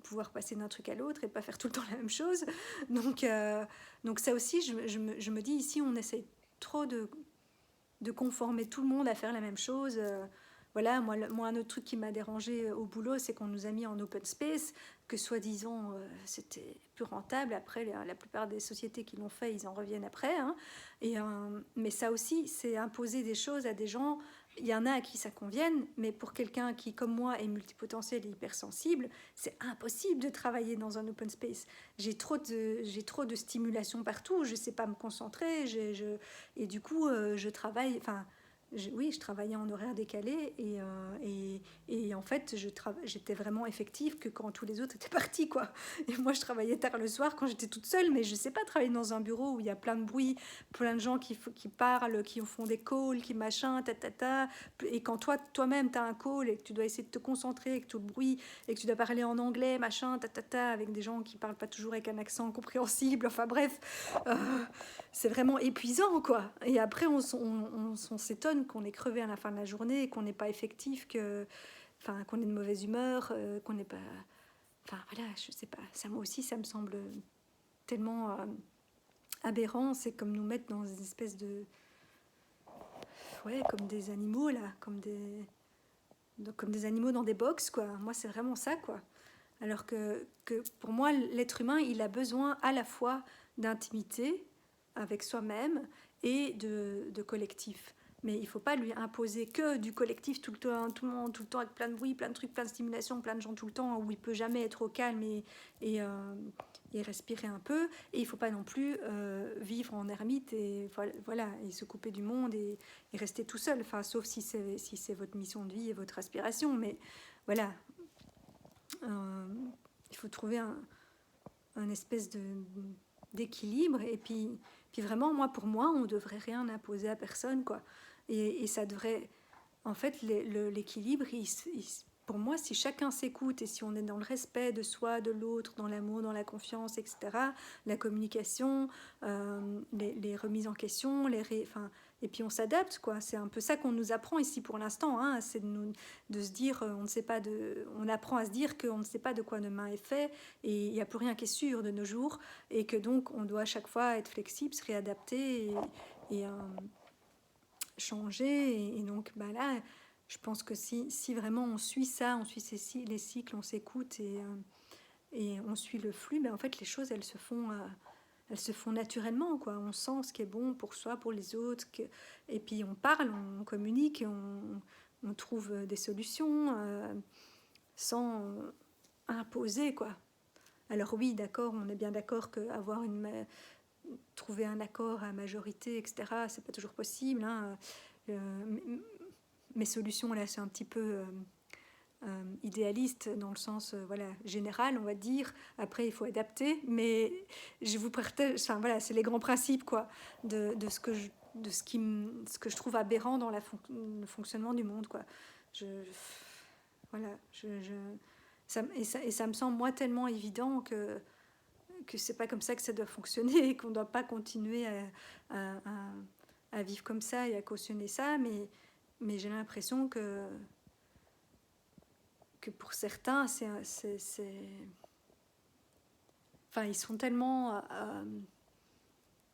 pouvoir passer d'un truc à l'autre et pas faire tout le temps la même chose. Donc ça aussi, je me dis, ici, on essaie trop de conformer tout le monde à faire la même chose. Voilà, moi, un autre truc qui m'a dérangé au boulot, c'est qu'on nous a mis en open space, que soi-disant c'était plus rentable. Après, la plupart des sociétés qui l'ont fait, ils en reviennent après, hein. Mais ça aussi, c'est imposer des choses à des gens. Il y en a à qui ça convienne, mais pour quelqu'un qui, comme moi, est multipotentiel et hypersensible, c'est impossible de travailler dans un open space. J'ai trop de stimulation partout, je ne sais pas me concentrer, et du coup, je travaille... je travaillais en horaire décalé, et en fait, j'étais vraiment effective que quand tous les autres étaient partis, quoi. Et moi, je travaillais tard le soir quand j'étais toute seule, mais je sais pas travailler dans un bureau où il y a plein de bruit, plein de gens qui parlent, qui font des calls, qui machin, et quand toi-même, tu as un call et que tu dois essayer de te concentrer avec tout le bruit, et que tu dois parler en anglais, machin, avec des gens qui parlent pas toujours avec un accent compréhensible, enfin bref, c'est vraiment épuisant, quoi. Et après, on s'étonne qu'on est crevé à la fin de la journée, qu'on n'est pas effectif, qu'on est de mauvaise humeur, qu'on n'est pas... Enfin, voilà, je sais pas. Ça, moi aussi, ça me semble tellement aberrant. C'est comme nous mettre dans une espèce de... Ouais, comme des animaux, là. Comme des animaux dans des box, quoi. Moi, c'est vraiment ça, quoi. Alors que pour moi, l'être humain, il a besoin à la fois d'intimité avec soi-même et de collectif. Mais il ne faut pas lui imposer que du collectif tout le temps, tout le temps avec plein de bruit, plein de trucs, plein de stimulation, plein de gens tout le temps, où il ne peut jamais être au calme et respirer un peu. Et il ne faut pas non plus vivre en ermite et, voilà, et se couper du monde et rester tout seul. Enfin, sauf si c'est votre mission de vie et votre aspiration. Mais voilà, il faut trouver un espèce d'équilibre. Et puis vraiment, pour moi, on ne devrait rien imposer à personne, quoi. Et ça devrait... En fait, l'équilibre, pour moi, si chacun s'écoute et si on est dans le respect de soi, de l'autre, dans l'amour, dans la confiance, etc., la communication, les remises en question, et puis on s'adapte, quoi. C'est un peu ça qu'on nous apprend ici pour l'instant, hein, c'est de se dire, on apprend à se dire qu'on ne sait pas de quoi demain est fait, et il n'y a plus rien qui est sûr de nos jours, et que donc on doit à chaque fois être flexible, se réadapter et changer. Et donc là, je pense que si vraiment on suit ça, on suit les cycles, on s'écoute et on suit le flux, en fait les choses elles se font naturellement, quoi. On sent ce qui est bon pour soi, pour les autres, et puis on parle, on communique, on trouve des solutions sans imposer, quoi. Alors oui, d'accord, on est bien d'accord qu'avoir trouver un accord à majorité, etc., c'est pas toujours possible, hein. Mes solutions là, c'est un petit peu idéaliste dans le sens général, on va dire. Après, il faut adapter, mais je vous partage, voilà, c'est les grands principes, quoi, de ce que je trouve aberrant dans le fonctionnement du monde, quoi. Voilà, ça me semble moi tellement évident que c'est pas comme ça que ça doit fonctionner et qu'on doit pas continuer à vivre comme ça et à cautionner ça, mais j'ai l'impression que pour certains, enfin, ils sont tellement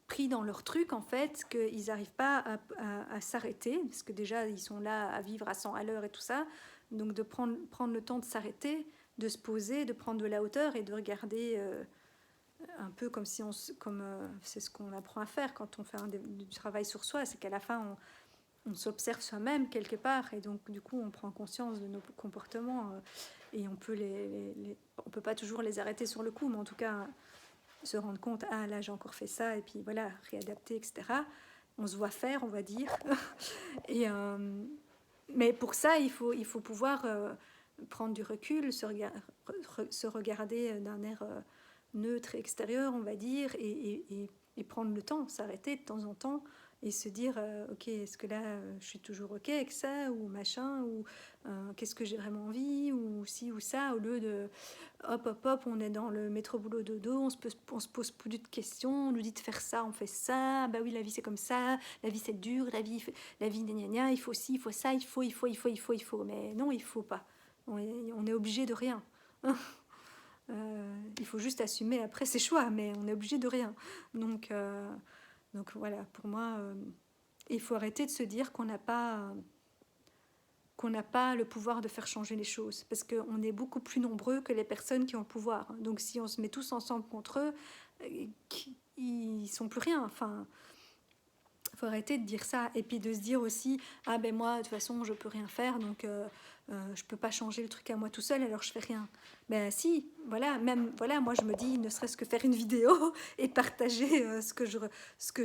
pris dans leur truc, en fait, qu'ils n'arrivent pas à s'arrêter, parce que déjà, ils sont là à vivre à 100 à l'heure et tout ça. Donc, de prendre le temps de s'arrêter, de se poser, de prendre de la hauteur et de regarder un peu comme si c'est ce qu'on apprend à faire quand on fait du travail sur soi, c'est qu'à la fin, on s'observe soi-même quelque part, et donc du coup on prend conscience de nos comportements et on peut on peut pas toujours les arrêter sur le coup, mais en tout cas se rendre compte, ah là j'ai encore fait ça, et puis voilà, réadapter, etc. On se voit faire, on va dire. Et mais pour ça il faut pouvoir prendre du recul, se regarder d'un air neutre et extérieur, on va dire, et prendre le temps, s'arrêter de temps en temps et se dire ok, est-ce que là je suis toujours ok avec ça ou machin, ou qu'est-ce que j'ai vraiment envie, ou ci ou ça, au lieu de hop, on est dans le métro boulot dodo, on se pose plus de questions, on nous dit de faire ça, on fait ça, bah oui, la vie c'est comme ça, la vie c'est dur, la vie gna gna gna, il faut ci, il faut ça, il faut, mais non, il faut pas, on est obligé de rien. Il faut juste assumer après ses choix, mais on est obligé de rien. Donc voilà, pour moi, il faut arrêter de se dire qu'on n'a pas le pouvoir de faire changer les choses, parce qu'on est beaucoup plus nombreux que les personnes qui ont le pouvoir. Donc si on se met tous ensemble contre eux, ils sont plus rien. Enfin, faut arrêter de dire ça, et puis de se dire aussi, ah ben moi de toute façon je peux rien faire, donc je peux pas changer le truc à moi tout seul, alors je fais rien. Ben si, voilà, même voilà, moi je me dis, ne serait-ce que faire une vidéo et partager ce que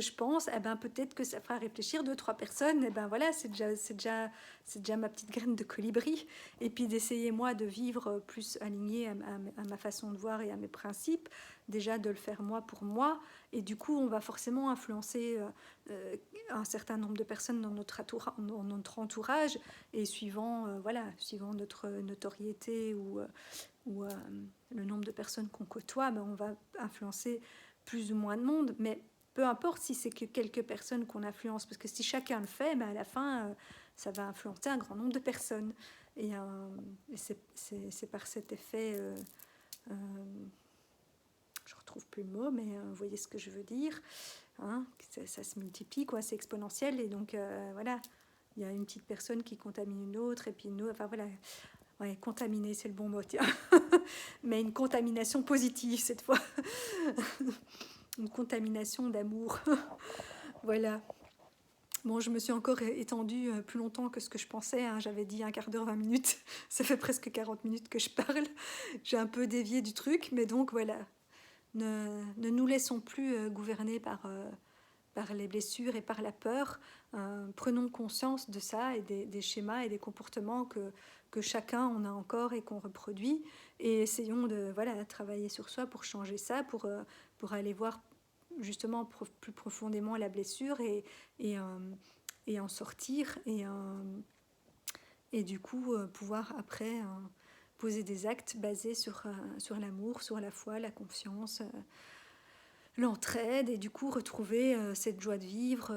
je pense, eh ben peut-être que ça fera réfléchir 2-3 personnes, et ben voilà, c'est déjà ma petite graine de colibri. Et puis d'essayer moi de vivre plus aligné à ma façon de voir et à mes principes, déjà de le faire moi pour moi, et du coup on va forcément influencer un certain nombre de personnes dans notre entourage, et suivant notre notoriété ou le nombre de personnes qu'on côtoie, on va influencer plus ou moins de monde, mais peu importe si c'est que quelques personnes qu'on influence, parce que si chacun le fait, à la fin ça va influencer un grand nombre de personnes, et c'est par cet effet je retrouve plus le mot, mais vous voyez ce que je veux dire, hein, ça se multiplie, quoi, c'est exponentiel, et donc voilà, il y a une petite personne qui contamine une autre, et puis une autre, enfin voilà, ouais, contaminer, c'est le bon mot, tiens. Mais une contamination positive cette fois, une contamination d'amour. Voilà. Bon, je me suis encore étendue plus longtemps que ce que je pensais, hein. J'avais dit 1/4 d'heure, 20 minutes, ça fait presque 40 minutes que je parle, j'ai un peu dévié du truc, mais donc voilà, ne nous laissons plus gouverner par par les blessures et par la peur. Prenons conscience de ça et des schémas et des comportements que chacun on a encore et qu'on reproduit, et essayons de travailler sur soi pour changer ça, pour aller voir justement plus profondément la blessure et en sortir, et du coup pouvoir après poser des actes basés sur l'amour, sur la foi, la confiance, l'entraide, et du coup retrouver cette joie de vivre,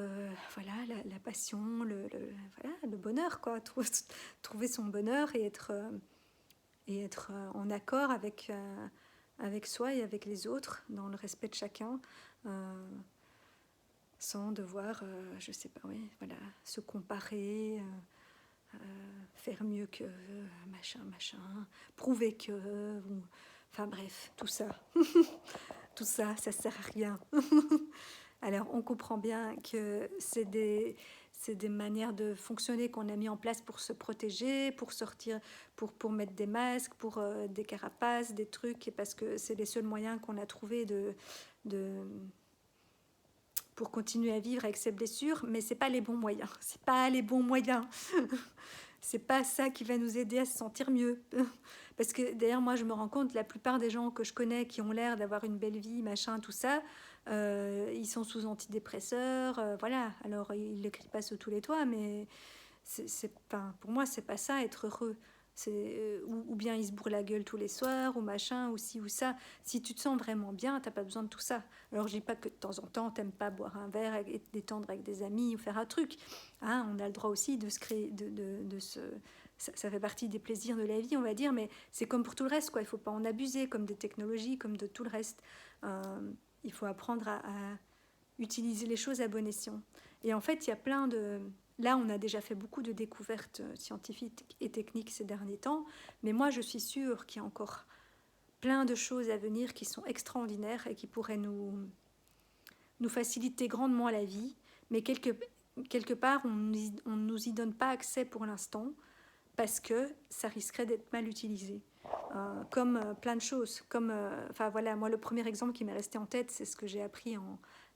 la passion, le bonheur, quoi. Trouver son bonheur et être en accord avec soi et avec les autres, dans le respect de chacun, sans devoir, je sais pas, se comparer, faire mieux que machin, prouver que, enfin bref, tout ça. Tout ça, ça sert à rien. Alors, on comprend bien que c'est des manières de fonctionner qu'on a mis en place pour se protéger, pour sortir, pour mettre des masques, pour des carapaces, des trucs, et parce que c'est les seuls moyens qu'on a trouvés pour continuer à vivre avec ces blessures, mais c'est pas les bons moyens. C'est pas les bons moyens. C'est pas ça qui va nous aider à se sentir mieux. Parce que d'ailleurs, moi, je me rends compte, la plupart des gens que je connais qui ont l'air d'avoir une belle vie, machin, tout ça, ils sont sous antidépresseurs, voilà. Alors, ils ne le crient pas sur tous les toits, mais pour moi, c'est pas ça, être heureux. Ou bien ils se bourrent la gueule tous les soirs, ou machin, ou ci, ou ça. Si tu te sens vraiment bien, t'as pas besoin de tout ça. Alors, je dis pas que de temps en temps, t'aimes pas boire un verre et te détendre avec des amis ou faire un truc. Hein, on a le droit aussi de se créer, ça fait partie des plaisirs de la vie, on va dire, mais c'est comme pour tout le reste, quoi. Il faut pas en abuser, comme des technologies, comme de tout le reste. Il faut apprendre à utiliser les choses à bon escient. Et en fait, il y a plein de... Là, on a déjà fait beaucoup de découvertes scientifiques et techniques ces derniers temps, mais moi, je suis sûre qu'il y a encore plein de choses à venir qui sont extraordinaires et qui pourraient nous faciliter grandement la vie, mais quelque part, on ne nous y donne pas accès pour l'instant, parce que ça risquerait d'être mal utilisé. Comme plein de choses. Moi, le premier exemple qui m'est resté en tête, c'est ce que j'ai appris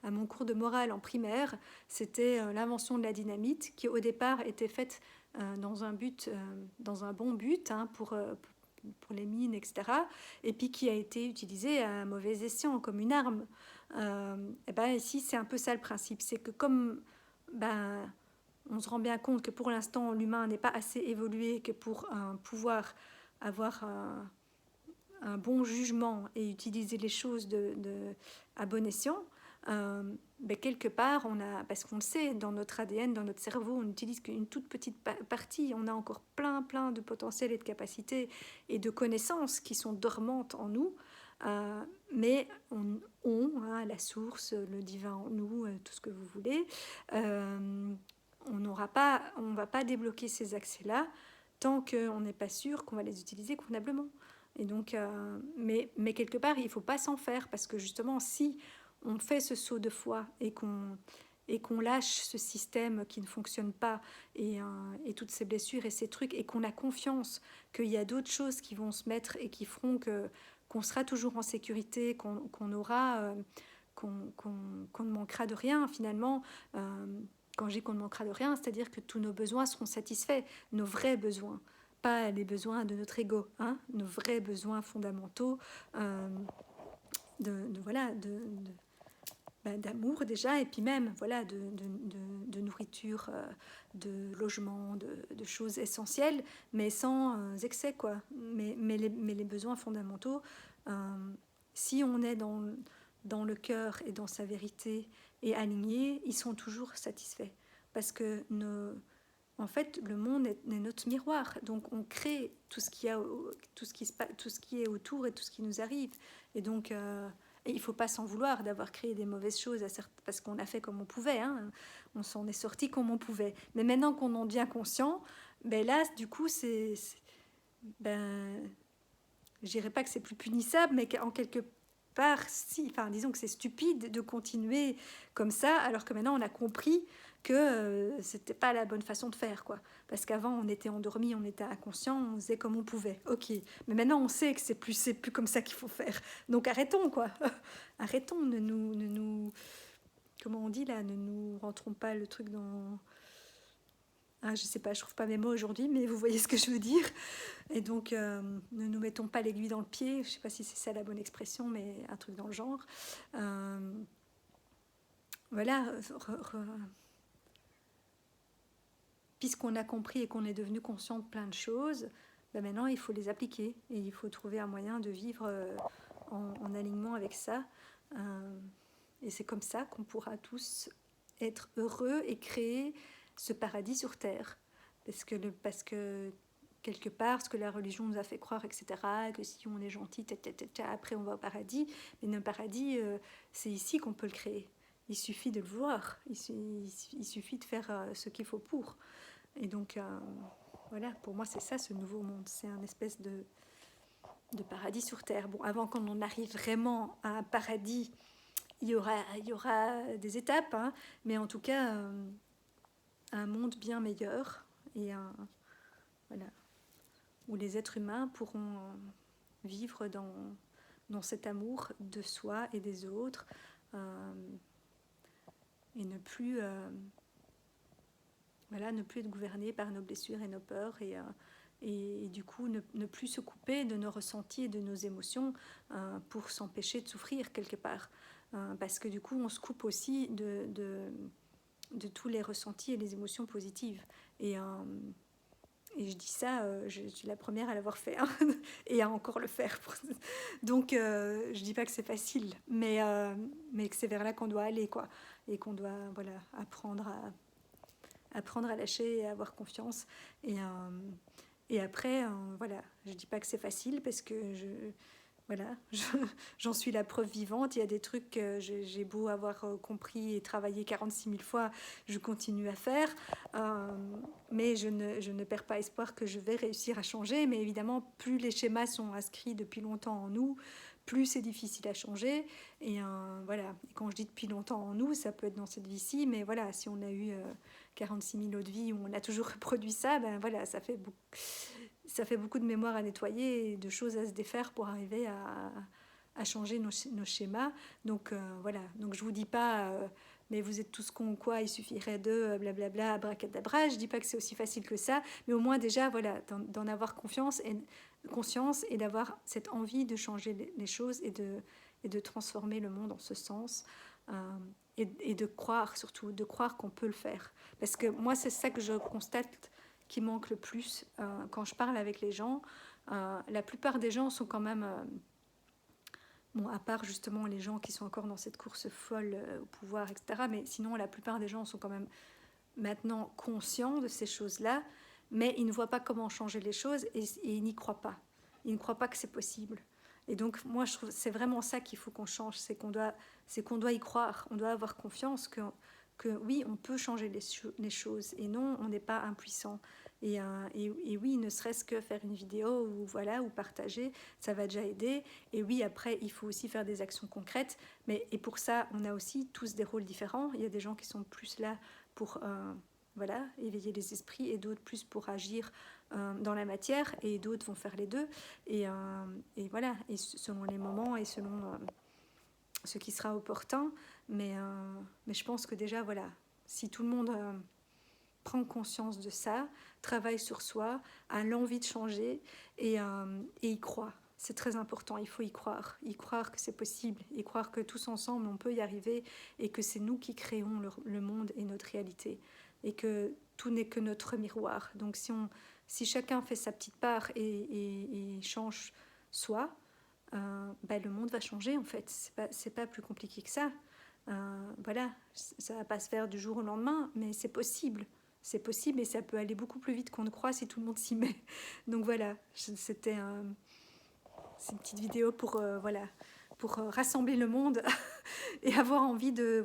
à mon cours de morale en primaire. C'était l'invention de la dynamite, qui au départ était faite dans un bon but, hein, pour les mines, etc. Et puis qui a été utilisée à mauvais escient, comme une arme. Ici, c'est un peu ça le principe. C'est que comme... on se rend bien compte que pour l'instant, l'humain n'est pas assez évolué que pour pouvoir avoir un bon jugement et utiliser les choses à bon escient. Quelque part, parce qu'on le sait, dans notre ADN, dans notre cerveau, on n'utilise qu'une toute petite partie. On a encore plein de potentiel et de capacités et de connaissances qui sont dormantes en nous. Mais la source, le divin en nous, tout ce que vous voulez, on ne va pas débloquer ces accès-là tant qu'on n'est pas sûr qu'on va les utiliser convenablement. Et donc, mais quelque part, il ne faut pas s'en faire, parce que justement, si on fait ce saut de foi et qu'on lâche ce système qui ne fonctionne pas, et toutes ces blessures et ces trucs, et qu'on a confiance qu'il y a d'autres choses qui vont se mettre et qui feront qu'on sera toujours en sécurité, qu'on aura... qu'on ne manquera de rien, finalement. Quand je dis qu'on ne manquera de rien, c'est-à-dire que tous nos besoins seront satisfaits, nos vrais besoins, pas les besoins de notre ego, hein, nos vrais besoins fondamentaux d'amour déjà, et puis même de nourriture, de logement, de choses essentielles, mais sans excès, quoi. Mais les besoins fondamentaux, si on est dans le cœur et dans sa vérité et aligné, ils sont toujours satisfaits. Parce que en fait, le monde est notre miroir. Donc on crée tout ce qui est autour et tout ce qui nous arrive. Et donc, il ne faut pas s'en vouloir d'avoir créé des mauvaises choses parce qu'on a fait comme on pouvait. Hein. On s'en est sorti comme on pouvait. Mais maintenant qu'on en devient conscient, là, du coup, je dirais pas que c'est plus punissable, mais qu'en quelque si, disons que c'est stupide de continuer comme ça, alors que maintenant on a compris que c'était pas la bonne façon de faire, quoi. Parce qu'avant on était endormi, on était inconscient, on faisait comme on pouvait. Ok, mais maintenant on sait que c'est plus comme ça qu'il faut faire. Donc arrêtons, quoi. Arrêtons de nous comment on dit là, ne nous rentrons pas le truc dans... Ah, je sais pas, je trouve pas mes mots aujourd'hui, mais vous voyez ce que je veux dire. Et donc, ne nous mettons pas l'aiguille dans le pied. Je sais pas si c'est ça la bonne expression, mais un truc dans le genre. Voilà, puisqu'on a compris et qu'on est devenu conscient de plein de choses, ben maintenant il faut les appliquer et il faut trouver un moyen de vivre en alignement avec ça. Et c'est comme ça qu'on pourra tous être heureux et créer ce paradis sur terre. Parce que quelque part, ce que la religion nous a fait croire, etc., que si on est gentil, après on va au paradis. Mais le paradis, c'est ici qu'on peut le créer. Il suffit de le vouloir. Il suffit de faire ce qu'il faut pour. Et donc, voilà, pour moi, c'est ça, ce nouveau monde. C'est un espèce de paradis sur terre. Bon, avant qu'on en arrive vraiment à un paradis, il y aura des étapes, hein, mais en tout cas, un monde bien meilleur et voilà, où les êtres humains pourront vivre dans cet amour de soi et des autres et ne plus être gouverné par nos blessures et nos peurs et du coup ne plus se couper de nos ressentis et de nos émotions pour s'empêcher de souffrir quelque part. Parce que du coup on se coupe aussi de tous les ressentis et les émotions positives. Et je dis ça, je suis la première à l'avoir fait, hein, et à encore le faire. Donc, je dis pas que c'est facile, mais que c'est vers là qu'on doit aller, quoi. Et qu'on doit, voilà, apprendre à lâcher et à avoir confiance. Et après, voilà, je dis pas que c'est facile parce que voilà, j'en suis la preuve vivante. Il y a des trucs que j'ai beau avoir compris et travaillé 46 000 fois, je continue à faire. Mais je ne perds pas espoir que je vais réussir à changer. Mais évidemment, plus les schémas sont inscrits depuis longtemps en nous, plus c'est difficile à changer. Et voilà, et quand je dis depuis longtemps en nous, ça peut être dans cette vie-ci, mais voilà, si on a eu 46 000 autres vies où on a toujours reproduit ça, ben voilà, ça fait beaucoup de mémoire à nettoyer et de choses à se défaire pour arriver à changer nos schémas. Donc voilà, donc je vous dis pas mais vous êtes tous cons ou quoi, il suffirait de blablabla, abracadabra. Je dis pas que c'est aussi facile que ça, mais au moins déjà voilà, d'en avoir conscience et d'avoir cette envie de changer les choses et de transformer le monde en ce sens. Et de croire surtout, de croire qu'on peut le faire. Parce que moi, c'est ça que je constate qui manque le plus quand je parle avec les gens. La plupart des gens sont quand même, bon, à part justement les gens qui sont encore dans cette course folle au pouvoir, etc. Mais sinon, la plupart des gens sont quand même maintenant conscients de ces choses-là, mais ils ne voient pas comment changer les choses et ils n'y croient pas. Ils ne croient pas que c'est possible. Et donc, moi, je trouve c'est vraiment ça qu'il faut qu'on change, c'est qu'on doit y croire, on doit avoir confiance que oui, on peut changer les choses, et non, on n'est pas impuissant. Et oui, ne serait-ce que faire une vidéo ou, voilà, ou partager, ça va déjà aider. Et oui, après, il faut aussi faire des actions concrètes. Et pour ça, on a aussi tous des rôles différents. Il y a des gens qui sont plus là pour voilà, éveiller les esprits et d'autres plus pour agir dans la matière et d'autres vont faire les deux. Et voilà, et selon les moments et selon ce qui sera opportun. Mais je pense que déjà, voilà, si tout le monde prend conscience de ça, travaille sur soi, a l'envie de changer et y croit. C'est très important, il faut y croire que c'est possible, y croire que tous ensemble on peut y arriver et que c'est nous qui créons le monde et notre réalité et que tout n'est que notre miroir. Donc si chacun fait sa petite part et change soi, le monde va changer en fait. C'est pas plus compliqué que ça. Voilà, ça va pas se faire du jour au lendemain, mais c'est possible. C'est possible et ça peut aller beaucoup plus vite qu'on ne croit si tout le monde s'y met. Donc voilà, c'était une petite vidéo pour rassembler le monde et avoir envie de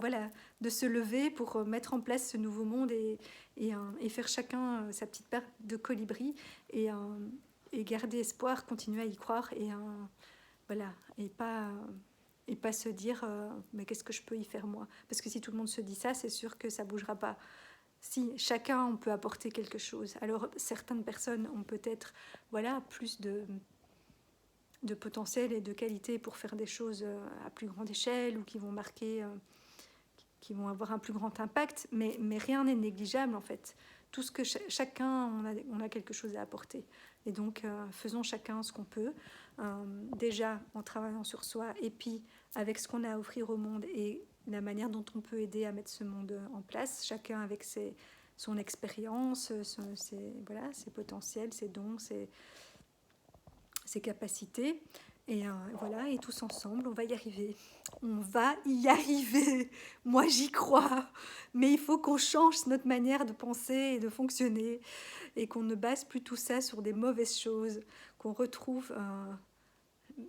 se lever pour mettre en place ce nouveau monde et faire chacun sa petite paire de colibris et garder espoir, continuer à y croire voilà, et pas se dire mais qu'est-ce que je peux y faire moi, parce que si tout le monde se dit ça, c'est sûr que ça bougera pas. Si chacun on peut apporter quelque chose, alors certaines personnes ont peut-être plus de potentiel et de qualité pour faire des choses à plus grande échelle ou qui vont marquer qui vont avoir un plus grand impact, mais rien n'est négligeable en fait. Tout ce que chacun, on a quelque chose à apporter. Et donc, faisons chacun ce qu'on peut, déjà en travaillant sur soi, et puis avec ce qu'on a à offrir au monde et la manière dont on peut aider à mettre ce monde en place, chacun avec son expérience, ses potentiels, ses dons, ses capacités. Et voilà, et tous ensemble, on va y arriver. On va y arriver. Moi, j'y crois. Mais il faut qu'on change notre manière de penser et de fonctionner et qu'on ne base plus tout ça sur des mauvaises choses, qu'on retrouve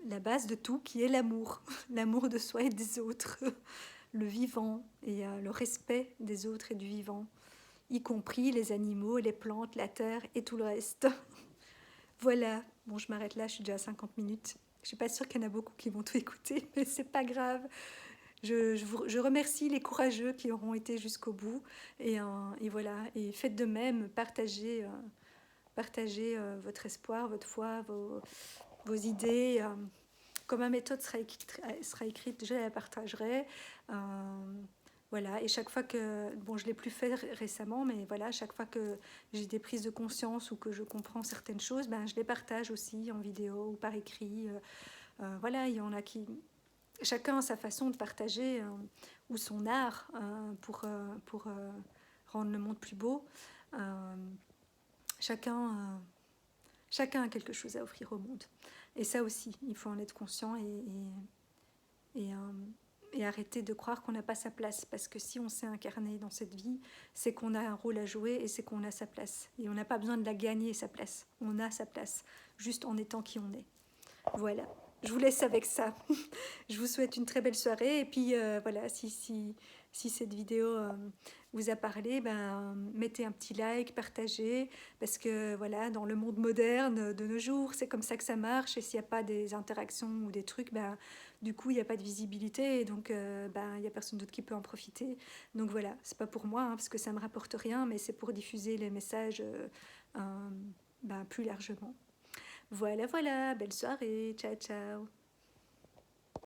la base de tout qui est l'amour. L'amour de soi et des autres, le vivant et le respect des autres et du vivant, y compris les animaux, les plantes, la terre et tout le reste. Voilà, bon, je m'arrête là, je suis déjà à 50 minutes. Je suis pas sûre qu'il y en a beaucoup qui vont tout écouter, mais c'est pas grave. Je remercie les courageux qui auront été jusqu'au bout. Et voilà, et faites de même, partagez votre espoir, votre foi, vos idées. Comme ma méthode sera écrite, je la partagerai. Voilà, et chaque fois que, bon, je l'ai plus fait récemment, mais voilà, chaque fois que j'ai des prises de conscience ou que je comprends certaines choses, ben, je les partage aussi en vidéo ou par écrit. Voilà, il y en a qui, chacun a sa façon de partager ou son art pour rendre le monde plus beau. Chacun a quelque chose à offrir au monde. Et ça aussi, il faut en être conscient et arrêter de croire qu'on n'a pas sa place. Parce que si on s'est incarné dans cette vie, c'est qu'on a un rôle à jouer et c'est qu'on a sa place. Et on n'a pas besoin de la gagner, sa place. On a sa place, juste en étant qui on est. Voilà. Je vous laisse avec ça. Je vous souhaite une très belle soirée. Et puis voilà, si cette vidéo vous a parlé, ben, mettez un petit like, partagez. Parce que voilà, dans le monde moderne de nos jours, c'est comme ça que ça marche. Et s'il n'y a pas des interactions ou des trucs, ben, du coup, il n'y a pas de visibilité. Et donc, ben, il n'y a personne d'autre qui peut en profiter. Donc voilà, c'est pas pour moi, hein, parce que ça ne me rapporte rien, mais c'est pour diffuser les messages ben, plus largement. Voilà, voilà, belle soirée, ciao, ciao.